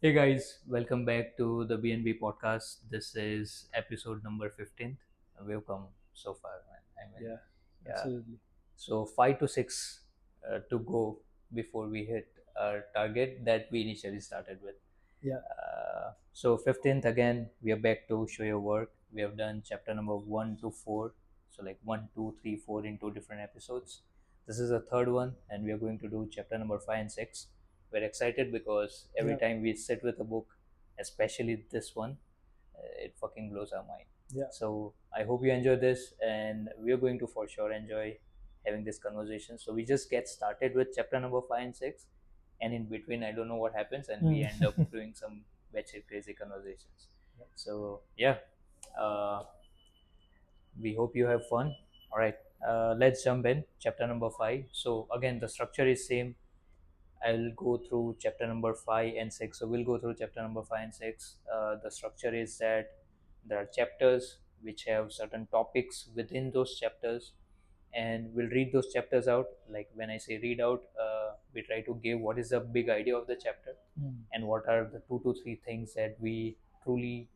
Hey guys, welcome back to the BNB podcast. This is episode number 15th. We've come so far, man. Yeah, Yeah. absolutely. So 5 to 6 to go before we hit our target that we initially started with. Yeah, So 15th again, we are back to show your work. We have done chapter number 1 to 4. So like 1, 2, 3, 4 in 2 different episodes. This is the third one, and we are going to do chapter number 5 and 6. We're excited because every yeah, time we sit with a book, especially this one, it fucking blows our mind. yeah. So I hope you enjoy this, and we're going to for sure enjoy having this conversation. So we just get started with chapter number 5 and 6, and in between, I don't know what happens, and we end up doing some batshit crazy conversations. So yeah, uh, we hope you have fun. All right, let's jump in. Chapter number 5. So again, the structure is same. I'll go through chapter number 5 and 6. So we'll go through chapter number 5 and 6. The structure is that there are chapters which have certain topics within those chapters, and we'll read those chapters out. Like when I say read out, we try to give what is the big idea of the chapter and what are the 2 to 3 things that we truly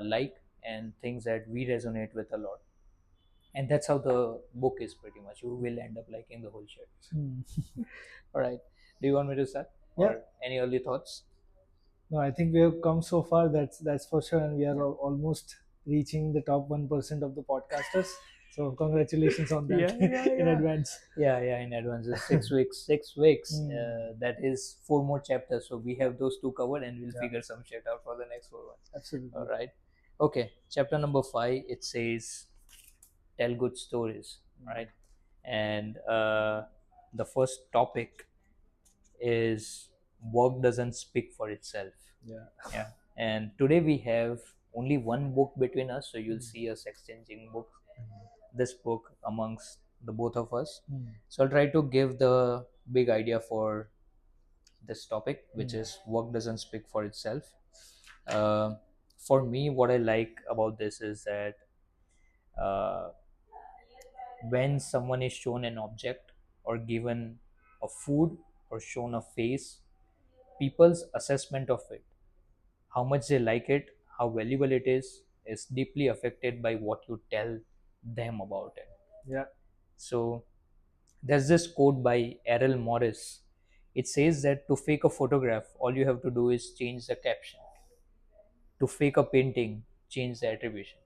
like and things that we resonate with a lot. And that's how the book is pretty much. You will end up liking the whole shit. All right. Do you want me to start? Yeah. Or any early thoughts? No, I think we have come so far. That's for sure, and we are almost reaching the top 1% of the podcasters. So congratulations on that in advance. Yeah, in advance. It's 6 weeks. 6 weeks. Mm. That is 4 more chapters. So we have those two covered, and we'll Yeah. figure some shit out for the next 4 ones. Absolutely. All right. Okay. Chapter number 5. It says, "Tell good stories." Right. And the first topic is work doesn't speak for itself. Yeah. Yeah. And today we have only one book between us, so you'll see us exchanging books. This book amongst the both of us. So I'll try to give the big idea for this topic, which is work doesn't speak for itself. Uh, for me, what I like about this is that uh, when someone is shown an object or given a food or shown a face, people's assessment of it, how much they like it, how valuable it is deeply affected by what you tell them about it. Yeah. So there's this quote by Errol Morris. It says that to fake a photograph, all you have to do is change the caption. To fake a painting, change the attribution.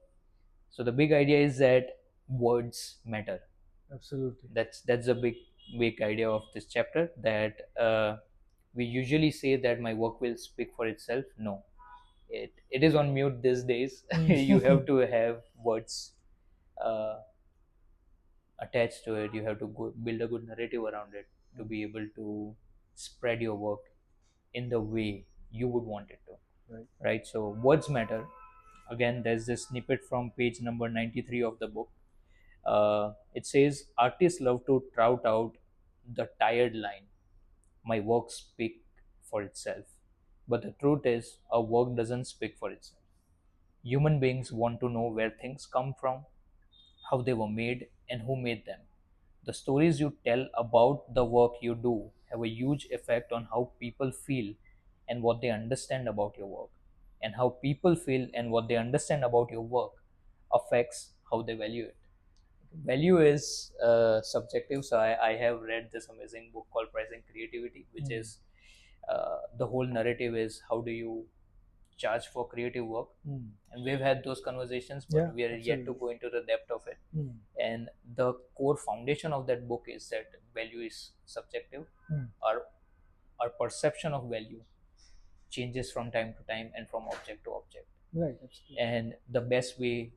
So the big idea is that words matter. Absolutely. That's the big idea of this chapter. That we usually say that my work will speak for itself. No, it is on mute these days. You have to have words uh, attached to it. You have to build a good narrative around it to be able to spread your work in the way you would want it to. Right, so words matter. Again, there's this snippet from page number 93 of the book. It says artists love to trout out the tired line, my work speak for itself, but the truth is our work doesn't speak for itself. Human beings want to know where things come from, how they were made, and who made them. The stories you tell about the work you do have a huge effect on how people feel and what they understand about your work. And how people feel and what they understand about your work affects how they value it. Value is subjective. So I have read this amazing book called Pricing Creativity, which is the whole narrative is how do you charge for creative work. And we've had those conversations, but Yeah, we are yet to absolutely. go into the depth of it. And the core foundation of that book is that value is subjective. Our perception of value changes from time to time and from object to object. Right. Absolutely. And the best way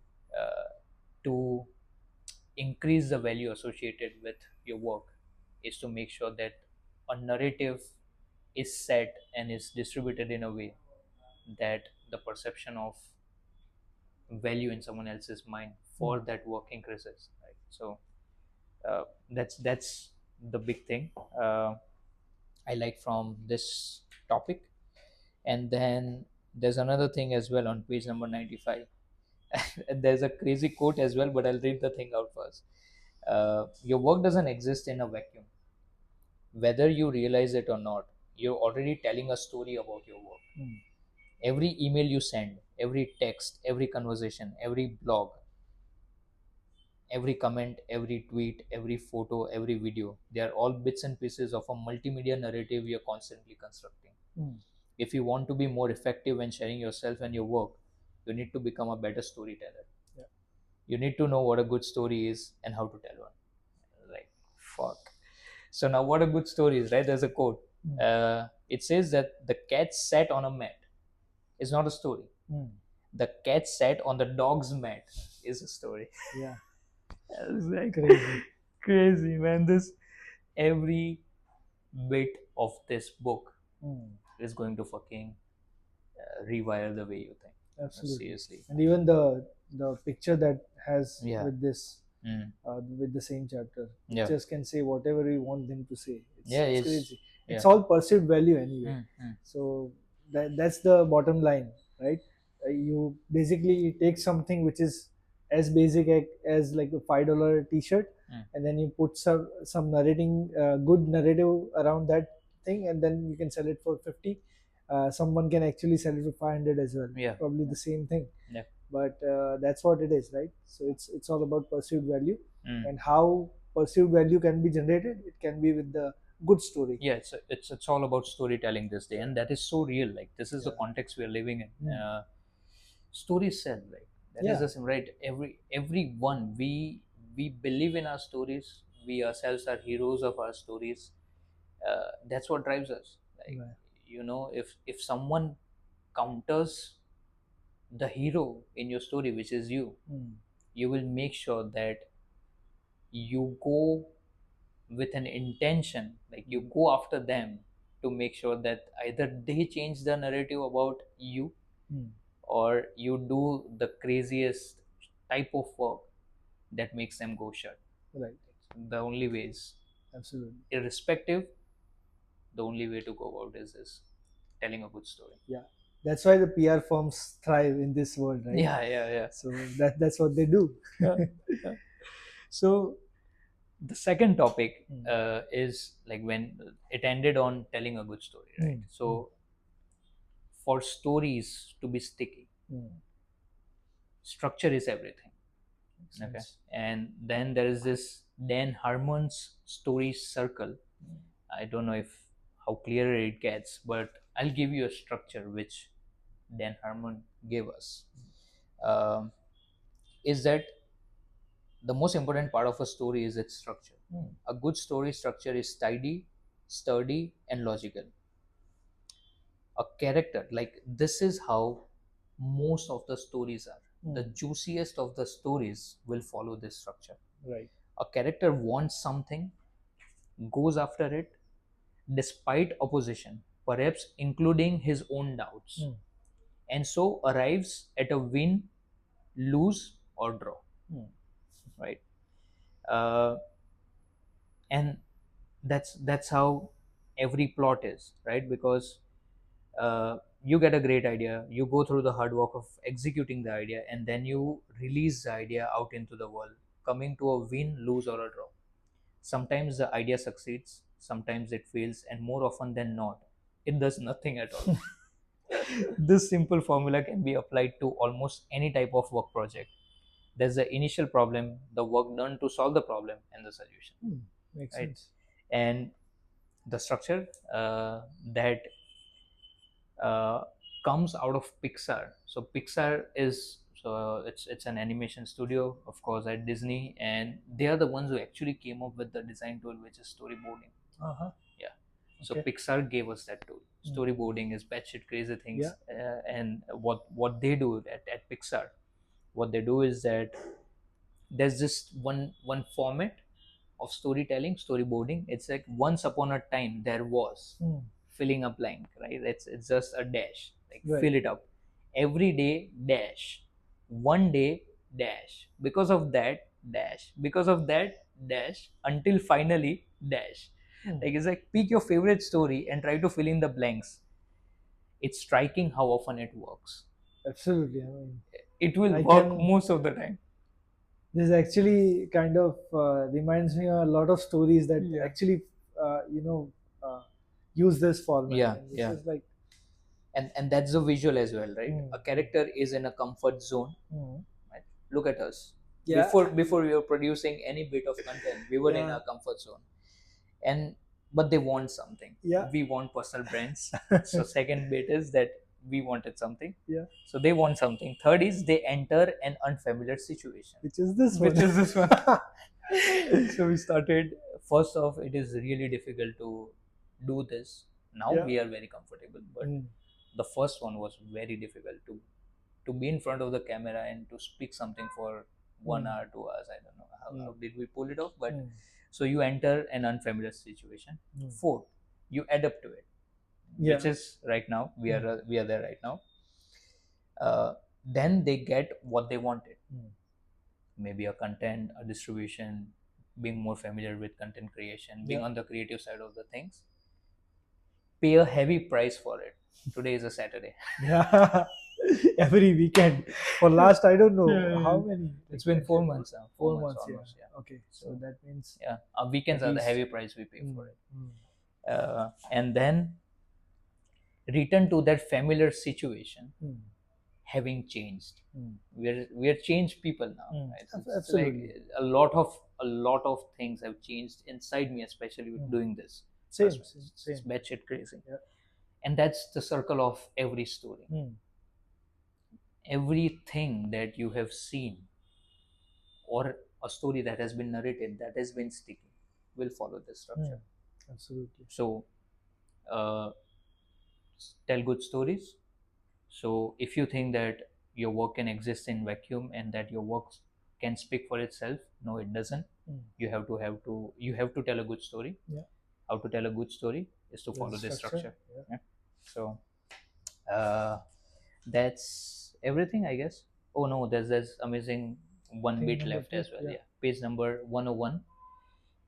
to increase the value associated with your work is to make sure that a narrative is set and is distributed in a way that the perception of value in someone else's mind for that work increases, right? So that's the big thing I like from this topic. And then there's another thing as well on page number 95. There's a crazy quote as well, but I'll read the thing out first. Your work doesn't exist in a vacuum. Whether you realize it or not, you're already telling a story about your work. Mm. Every email you send, every text, every conversation, every blog, every comment, every tweet, every photo, every video, they are all bits and pieces of a multimedia narrative you're constantly constructing. Mm. If you want to be more effective when sharing yourself and your work, you need to become a better storyteller. Yeah. You need to know what a good story is and how to tell one. Like, fuck. So now, what a good story is, right? There's a quote. It says that the cat sat on a mat is not a story. Mm. The cat sat on the dog's mat is a story. Yeah. It's like Crazy. crazy, man. This every bit of this book Mm. is going to fucking rewire the way you think. Absolutely. Seriously. And even the picture that has Yeah. with this Mm. with the same chapter, Yeah. pictures can say whatever you want them to say. Yeah, It's it's crazy. It's yeah. all perceived value anyway. Mm. So that's the bottom line, right? You basically take something which is as basic as like a $5 T-shirt, Mm. and then you put some narrating, good narrative around that thing, and then you can sell it for 50. Someone can actually sell it for 500 as well. Yeah. Probably the same thing. Yeah. But that's what it is, right? So it's all about perceived value, Mm. and how perceived value can be generated. It can be with the good story. Yeah, it's all about storytelling this day, and that is so real. Like, this is the Yeah. context we are living in. Mm. Stories sell, right? That is Yeah. the same, right? Everyone, we believe in our stories. We ourselves are heroes of our stories. That's what drives us. Like, Right. if someone counters the hero in your story, which is you, Mm. you will make sure that you go with an intention, like you go after them to make sure that either they change the narrative about you, Mm. or you do the craziest type of work that makes them go shut. Right. The only ways, Absolutely. irrespective, the only way to go about is telling a good story. Yeah. That's why the PR firms thrive in this world, right? Yeah. So that's what they do. Yeah. So the second topic Mm. is like when it ended on telling a good story, right? Mm. So for stories to be sticky, Mm. structure is everything. Makes Okay. sense. And then there is this Dan Harmon's story circle. I don't know if how clear it gets, but I'll give you a structure which Dan Harmon gave us. Um, is that the most important part of a story is its structure. Mm. A good story structure is tidy, sturdy, and logical. A character, like, this is how most of the stories are. The juiciest of the stories will follow this structure. Right. A character wants something, goes after it despite opposition, perhaps including his own doubts, Mm. and so arrives at a win, lose, or draw. Mm. Right? Uh, and that's how every plot is, right? Because you get a great idea, you go through the hard work of executing the idea, and then you release the idea out into the world, coming to a win, lose, or a draw. Sometimes the idea succeeds, sometimes it fails, and more often than not, it does nothing at all. This simple formula can be applied to almost any type of work project. There's the initial problem, the work done to solve the problem, and the solution. Mm. Makes Right? sense. And the structure that uh, comes out of Pixar. So Pixar is, so it's an animation studio, of course, at Disney, and they are the ones who actually came up with the design tool, which is storyboarding. Uh-huh. Yeah. So Okay. Pixar gave us that tool. Mm. Storyboarding is batshit crazy things. Yeah. And what they do at Pixar, what they do is that there's just one format of storytelling, storyboarding. It's like, once upon a time there was, Mm. filling a blank, right? It's just a dash, like, Right. fill it up. Every day dash, one day dash, because of that dash, because of that dash, until finally dash. Mm. Like, it's like, pick your favorite story and try to fill in the blanks. It's striking how often it works. Absolutely. I mean, It will I work can. most of the time. This actually kind of reminds me of a lot of stories that Yeah. actually, uh, you know, uh, use this format. Yeah, And this yeah. is like, And that's the visual as well, right? mm, A character is in a comfort zone, mm, right? Look at us. yeah, Before we were producing any bit of content, we were in yeah, our comfort zone. And but they want something. yeah, We want personal brands. So second bit is that we wanted something. yeah, So they want something. Third is they enter an unfamiliar situation, which is this which one. is this one. So we started. First off, it is really difficult to do this. Now Yeah. we are very comfortable, but Mm, the first one was very difficult to be in front of the camera and to speak something for 1 hour, 2 hours. I don't know how did we pull it off, but mm, so you enter an unfamiliar situation. mm. Fourth, you adapt to it, which Yeah. is right now we are there right now. Then they get what they wanted, Mm. maybe a content, a distribution, being more familiar with content creation, being Yeah. on the creative side of the things. Pay a heavy price for it. Today is a Saturday. Yeah. Every weekend for last, I don't know how many. It's been 4 months now. 4 months Yeah. almost. Yeah. Okay. So that means Yeah. Our weekends at are the least. heavy price we pay Mm, for it. mm, And then return to that familiar situation, mm, having changed. mm. We're changed people now. Right? It's Absolutely. like a lot of things have changed inside me, especially with doing this. Same, Trust me, same. it's batshit crazy. Yeah. And that's the circle of every story. Mm, Everything that you have seen, or a story that has been narrated, that has been sticky, will follow this structure. absolutely. So uh, tell good stories. So if you think that your work can exist in vacuum and that your work can speak for itself, no, it doesn't. Mm. You have to tell a good story. Yeah. How to tell a good story is to There's follow this structure. Yeah. Yeah. So uh, that's everything, I guess. Oh no, there's amazing one Thing bit number left two, as well. yeah. Yeah, page number 101.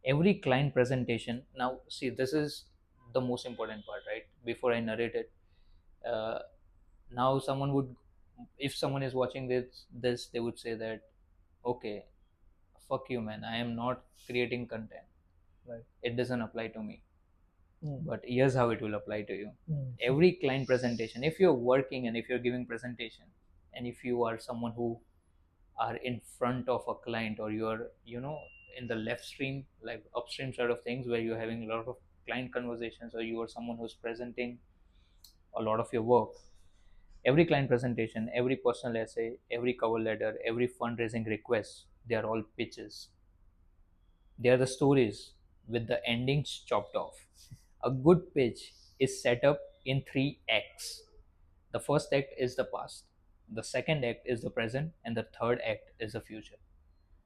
Every client presentation. Now, see, this is the most important part, right? Before I narrate it, uh, now someone would, if someone is watching this, they would say that, okay, fuck you, man. I am not creating content. Right. It doesn't apply to me. Mm. But here's how it will apply to you. Mm. Every client presentation, if you're working and if you're giving presentation, and if you are someone who are in front of a client, or you're in the left stream, like upstream side of things, where you're having a lot of client conversations, or you are someone who's presenting a lot of your work, every client presentation, every personal essay, every cover letter, every fundraising request, they are all pitches. They are the stories with the endings chopped off. A good pitch is set up in 3 acts. The first act is the past, the second act is the present, and the third act is the future.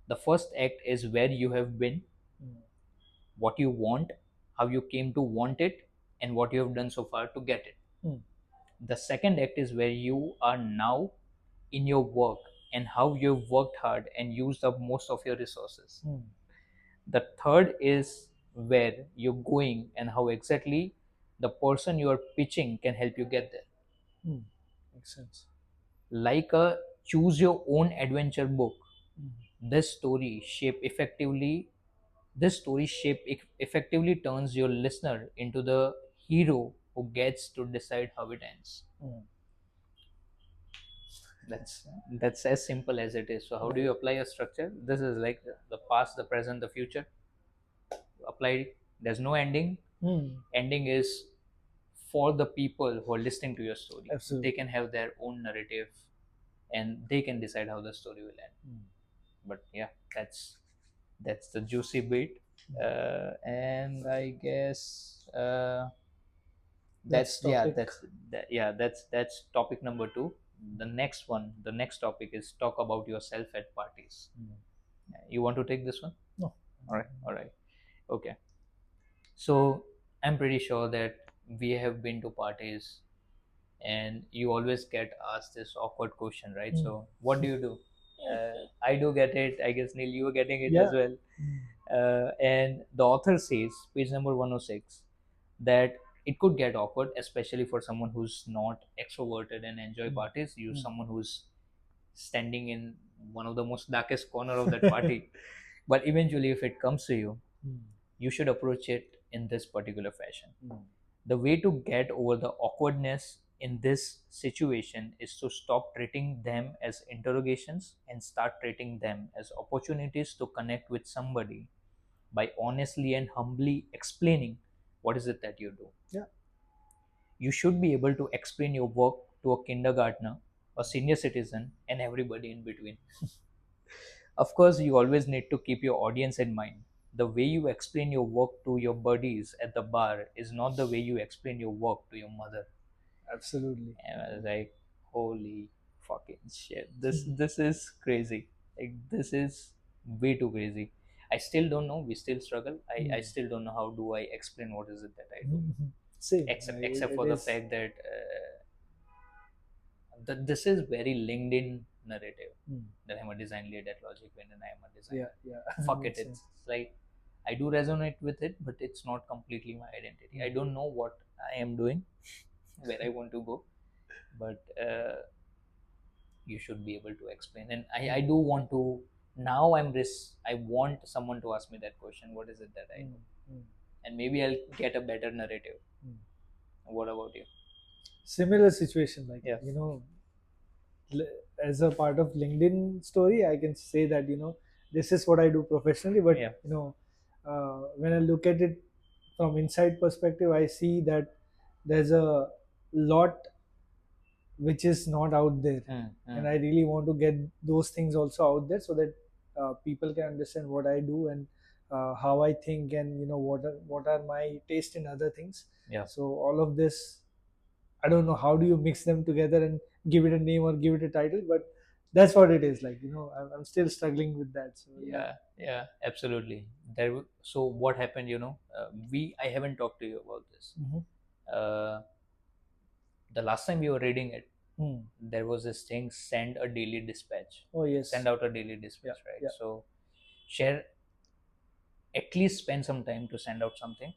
The first act is where you have been, Mm. what you want, how you came to want it, and what you have done so far to get it. Mm. The second act is where you are now in your work, and how you've worked hard and used up most of your resources. Mm. The third is where you're going and how exactly the person you are pitching can help you get there. Mm. Makes sense. Like a choose your own adventure book, Mm. this story shape effectively effectively turns your listener into the hero who gets to decide how it ends. Mm. That's as simple as it is. So how do you apply a structure? This is like the past, the present, the future. Apply. There's no ending. Mm. Ending is for the people who are listening to your story. Absolutely. They can have their own narrative, and they can decide how the story will end. Mm. But yeah, that's the juicy bit. And I guess That's topic. that's topic number 2. The next topic is talk about yourself at parties. Mm. You want to take this one? No. All right, okay. So I'm pretty sure that we have been to parties, and you always get asked this awkward question, right? Mm. So what do you do? I do get it. I guess, Neil, you were getting it Yeah. as well. Mm. And the author says, page number 106, that it could get awkward, especially for someone who's not extroverted and enjoy parties. You're someone who's standing in one of the most darkest corner of that party. But eventually, if it comes to you, Mm. you should approach it in this particular fashion. Mm. The way to get over the awkwardness in this situation is to stop treating them as interrogations and start treating them as opportunities to connect with somebody by honestly and humbly explaining what is it that you do. Yeah. You should be able to explain your work to a kindergartner, a senior citizen, and everybody in between. Of course, you always need to keep your audience in mind. The way you explain your work to your buddies at the bar is not the way you explain your work to your mother. Absolutely. And I was like, holy fucking shit. This is crazy. Like this is way too crazy. I still don't know. We still struggle. I still don't know how do I explain what is it that I do. Same. Except It for the is. fact that this is very LinkedIn narrative that I'm a design lead at Logic Wind and I am a designer. Yeah. Fuck it. Makes sense. It's like I do resonate with it, but it's not completely my identity. I don't know what I am doing, where I want to go, but you should be able to explain. And I do want to now. I want someone to ask me that question. What is it that I do? And maybe I'll get a better narrative. What about you? Similar situation, like Yeah. as a part of LinkedIn story, I can say that this is what I do professionally. But Yeah. when I look at it from inside perspective, I see that there's a lot which is not out there, and I really want to get those things also out there so that people can understand what I do and how I think, and what are my taste in other things. Yeah. So all of this, I don't know how do you mix them together and give it a name or give it a title, but that's what it is. Like I'm still struggling with that. So Yeah, absolutely. So what happened, I haven't talked to you about this. Uh, the last time we were reading it, there was this thing, send a daily dispatch. Oh yes. Send out a daily dispatch, Yeah, right? yeah. So share, at least spend some time to send out something.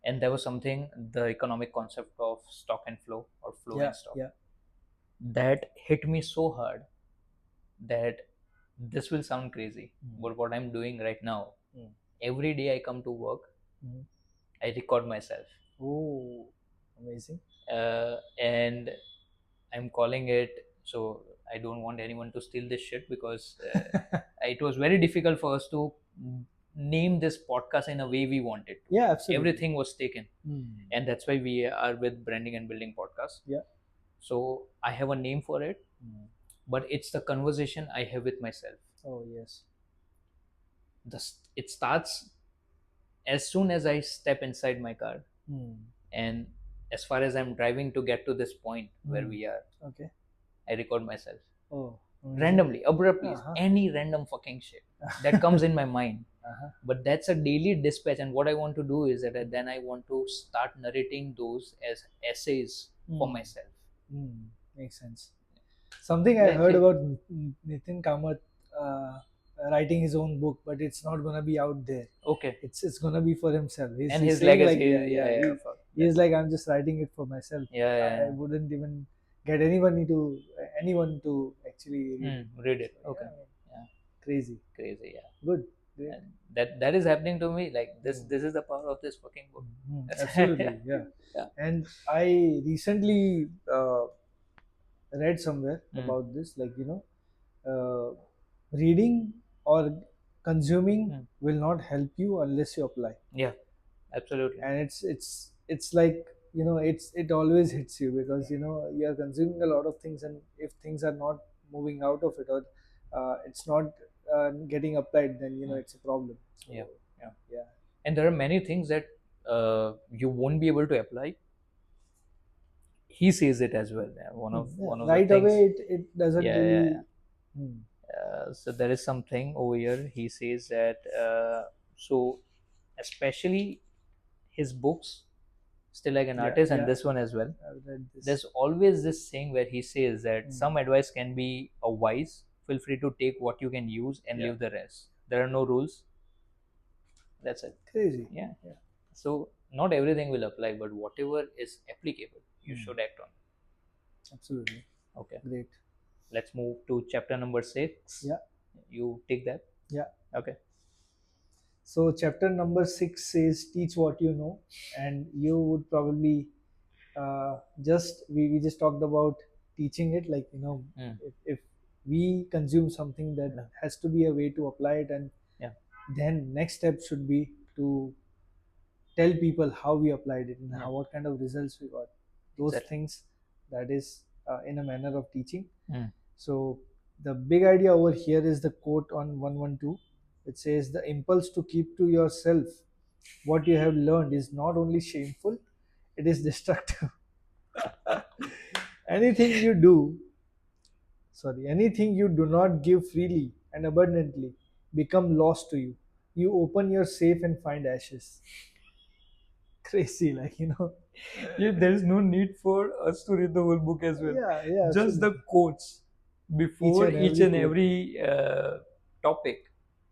And there was something, the economic concept of stock and flow, or flow and stock, Yeah. that hit me so hard that this will sound crazy, but what I'm doing right now, every day I come to work, I record myself. Oh, amazing. And I'm calling it, so I don't want anyone to steal this shit, because it was very difficult for us to name this podcast in a way we wanted to. Yeah, absolutely. Everything was taken. And that's why we are with Branding and Building Podcast. Yeah. So I have a name for it, but it's the conversation I have with myself. Oh yes. It starts as soon as I step inside my car, and as far as I'm driving to get to this point where we are, Okay. I record myself. Oh. Randomly, abruptly, Uh-huh. any random fucking shit that comes in my mind. But that's a daily dispatch, and what I want to do is that then I want to start narrating those as essays for myself. Makes sense. Something I heard about Nitin Kamath writing his own book, but it's not gonna be out there. Okay. It's gonna be for himself. And He's his saying legacy. like, he's like, I'm just writing it for myself. I wouldn't even get anyone to actually read it. So, Okay. yeah. Crazy. Yeah. Good. Great. And that is happening to me. Like this is the power of this fucking book. Absolutely. Yeah. And I recently read somewhere about this, like reading or consuming will not help you unless you apply. Yeah, absolutely. And it's like it always hits you, because you are consuming a lot of things, and if things are not moving out of it, or it's not getting applied, then it's a problem. So, yeah. And there are many things that you won't be able to apply. He says it as well. One of right the things, away it doesn't really. So there is something over here. He says that so especially his books, Still Like an Artist, and this one as well. There's always this thing where he says that some advice can be a wise. Feel free to take what you can use and leave the rest. There are no rules. That's it. Crazy. Yeah. So not everything will apply, but whatever is applicable, you should act on. Absolutely. Okay. Great. Let's move to chapter number 6. Yeah. You take that. Yeah. Okay. So chapter number 6 says teach what you know, and you would probably just we just talked about teaching it, like if we consume something, that Yeah. has to be a way to apply it, and Yeah. then next step should be to tell people how we applied it and Yeah. how, what kind of results we got, those Exactly. things. That is in a manner of teaching. Mm. So the big idea over here is the quote on 112. It says the impulse to keep to yourself what you have learned is not only shameful, it is destructive. anything you do Anything you do not give freely and abundantly become lost to you. You open your safe and find ashes. Crazy, like Yeah, there is no need for us to read the whole book as well. Yeah, yeah, Just the absolutely. quotes Each before and each every and quote. every topic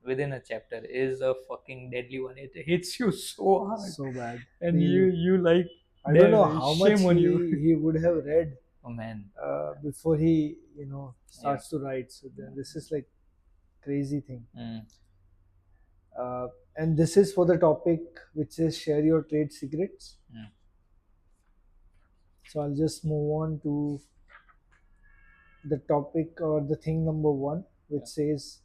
within a chapter is a fucking deadly one. It hits you so hard, So bad, and really. you like, I don't know damn, how much shame on you. he would have read Oh man. before he Yeah. starts to write. So this is like crazy thing. Mm. Uh, and this is for the topic which is share your trade secrets. Mm. So I'll just move on to the topic or the thing number 1, which Yeah. says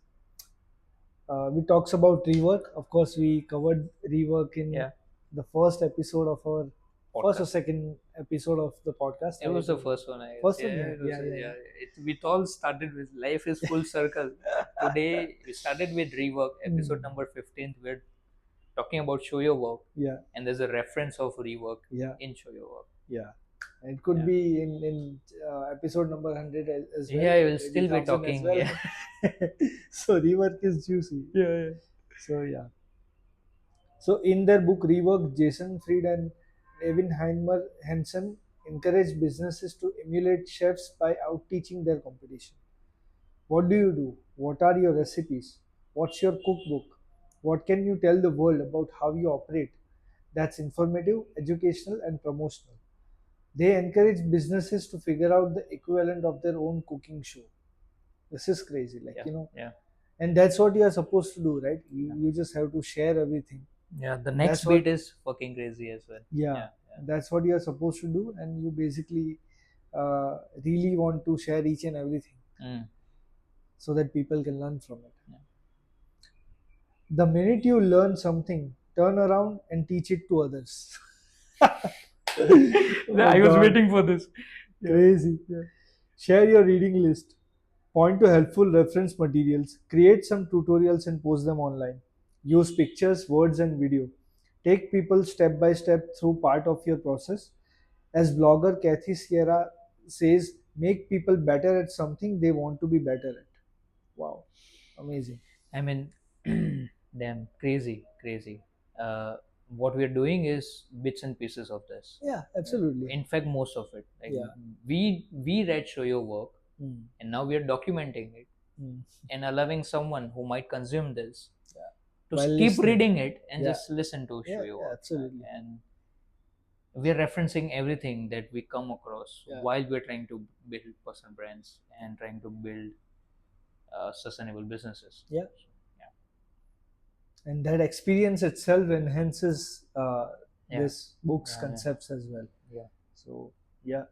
we talks about rework. Of course, we covered rework in Yeah. the first episode of our first or Podcast. second episode of the podcast. It was the first one, I guess. First Yeah, one, yeah, it was. yeah, yeah, Yeah, yeah. it all started with life is full circle. Today we started with rework, episode number 15. We're talking about show your work, Yeah, and there's a reference of rework yeah, in show your work. yeah. And it could Yeah. be in episode number 100 as well. Yeah, I will Maybe still be 1000 as talking. well. Yeah. So rework is juicy. Yeah. So yeah. So in their book Rework, Jason Fried and Evan Heimer Hansen encourage businesses to emulate chefs by out-teaching their competition. What do you do? What are your recipes? What's your cookbook? What can you tell the world about how you operate? That's informative, educational, and promotional. They encourage businesses to figure out the equivalent of their own cooking show. This is crazy, like Yeah. Yeah. and that's what you are supposed to do, right? You Yeah. you just have to share everything. Yeah. The next That's what, beat is fucking crazy as well. yeah, Yeah. Yeah. that's what you are supposed to do, and you basically really want to share each and everything Mm. so that people can learn from it. Yeah. The minute you learn something, turn around and teach it to others. Oh I was God. waiting for this. Crazy. Yeah. Share your reading list. Point to helpful reference materials. Create some tutorials and post them online. Use pictures, words, and video. Take people step by step through part of your process. As blogger Kathy Sierra says, make people better at something they want to be better at. Wow. Amazing. I mean, damn, crazy, crazy. What we're doing is bits and pieces of this. Yeah, absolutely. In fact, most of it. Like, Yeah. we read show your work, Mm. and now we are documenting it Mm. and allowing someone who might consume this Yeah. to While keep listening. reading it and Yeah. just listen to show Yeah, your yeah, work. absolutely. And we're referencing everything that we come across Yeah. while we're trying to build personal brands and trying to build sustainable businesses. Yeah. Yeah. And that experience itself enhances Yeah. this book's Yeah, yeah. concepts as well. Yeah. So, yeah.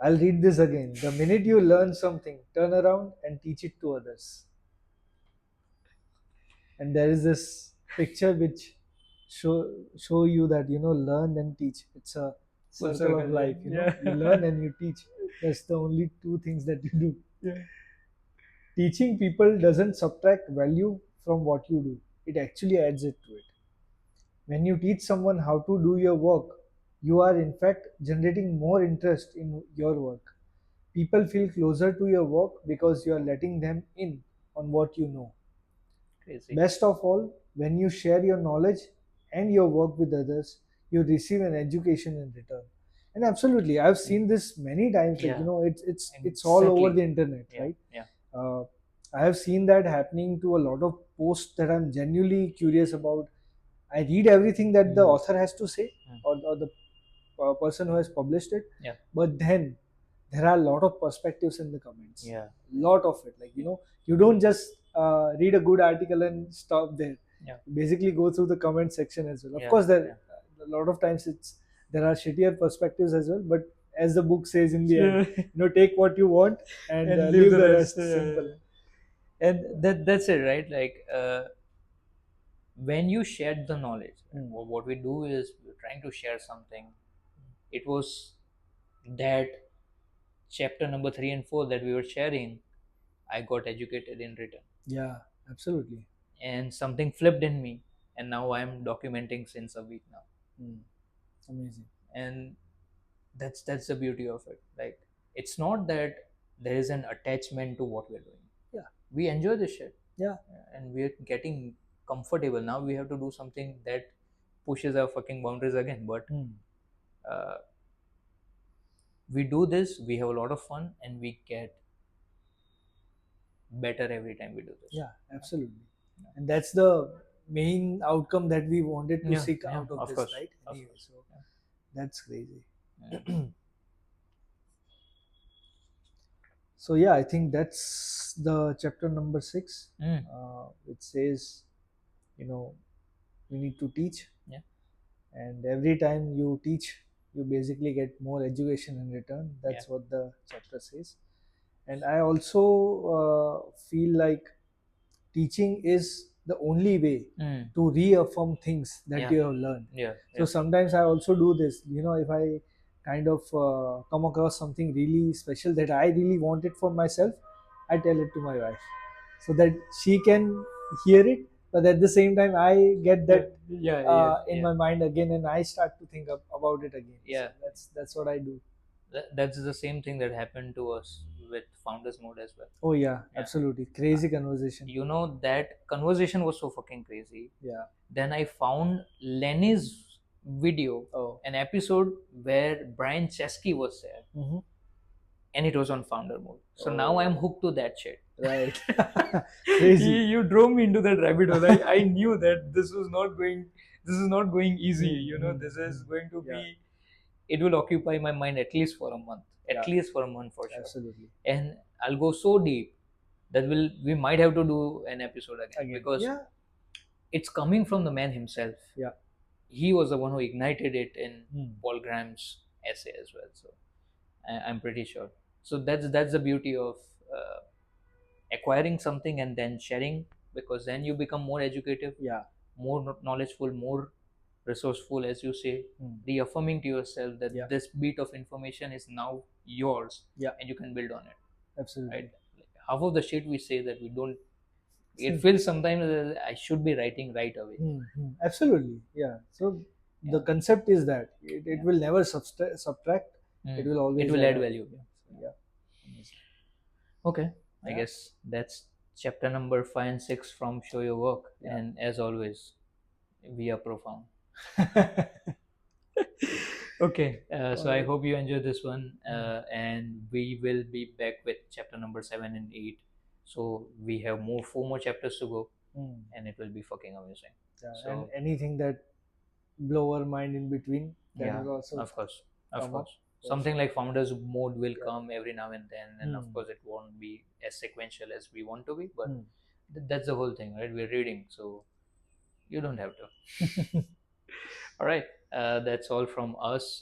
I'll read this again. The minute you learn something, turn around and teach it to others. And there is this picture which show you that learn and teach. It's a Full circle of circle, life. yeah. You learn and you teach. That's the only two things that you do. Yeah. Teaching people doesn't subtract value from what you do. It actually adds it to it. When you teach someone how to do your work, you are in fact generating more interest in your work. People feel closer to your work because you are letting them in on what you know. Crazy. Best of all, when you share your knowledge and your work with others, you receive an education in return. And absolutely, I've seen this many times. Like Yeah. it's all over Exactly. the internet, Yeah. right? Yeah. I have seen that happening to a lot of posts that I'm genuinely curious about. I read everything that the author has to say, or the person who has published it. Yeah. But then there are a lot of perspectives in the comments. Yeah. Lot of it. Like you don't just read a good article and stop there. Yeah. Basically go through the comment section as well. Of Yeah, course, yeah. a lot of times there are shittier perspectives as well, but as the book says in the end, take what you want and And leave leave the the rest. rest simple. And that's it, right? Like when you shared the knowledge, what we do is we're trying to share something. It was that chapter number 3 and 4 that we were sharing. I got educated in return. Yeah, absolutely. And something flipped in me, and now I'm documenting since a week now. Amazing. And that's the beauty of it. Like, it's not that there is an attachment to what we're doing. Yeah, we enjoy this shit. Yeah, And we're getting comfortable. Now we have to do something that pushes our fucking boundaries again, but uh, we do this, we have a lot of fun, and we get better every time we do this. Yeah, absolutely. And that's the main outcome that we wanted to Yeah, seek yeah, out of of this, course, right? of Anyway, course. so that's crazy. Yeah. So yeah, I think that's the chapter number 6, which says, you need to teach. Yeah. And every time you teach, you basically get more education in return. That's Yeah. what the chapter says. And I also feel like teaching is the only way to reaffirm things that Yeah. you have learned. Yeah. So sometimes I also do this. If I kind of come across something really special that I really wanted for myself, I tell it to my wife so that she can hear it. But at the same time, I get that in my mind again, and I start to think about it again. Yeah. So that's what I do. That's the same thing that happened to us with founders mode as well. Oh yeah, absolutely crazy conversation. That conversation was so fucking crazy. Yeah. Then I found Lenny's video, an episode where Brian Chesky was there, and it was on founder mode. So now I'm hooked to that shit. Right. Crazy. You drove me into that rabbit hole. I knew that this is not going easy. This is going to be, it will occupy my mind at least for a month. At least for a month, for sure. Absolutely. And I'll go so deep that we might have to do an episode again. Because it's coming from the man himself. Yeah. He was the one who ignited it in Paul Graham's essay as well. So I'm pretty sure. So that's the beauty of acquiring something and then sharing, because then you become more educative, more knowledgeful, more resourceful, as you say, reaffirming to yourself that this bit of information is now yours, and you can build on it. Absolutely. Right? Like, half of the shit we say that we don't. It feels sometimes that I should be writing right away. Absolutely, yeah. So the concept is that it will never subtract. It will always add value. Yeah. Okay, I guess that's chapter number 5 and 6 from Show Your Work. And as always, we are profound. Okay, so I hope you enjoyed this one, and we will be back with chapter number 7 and 8. So we have 4 more chapters to go, and it will be fucking amazing. So, and anything that blow our mind in between, that will also of course. Something like founders mode will come every now and then, and of course it won't be as sequential as we want to be, but that's the whole thing, right? We're reading, so you don't have to. All right, that's all from us.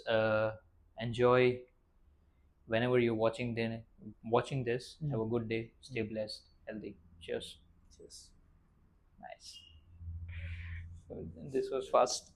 Enjoy whenever you're watching this. Have a good day. Stay blessed, healthy. Cheers. Cheers. Nice. So this was fast.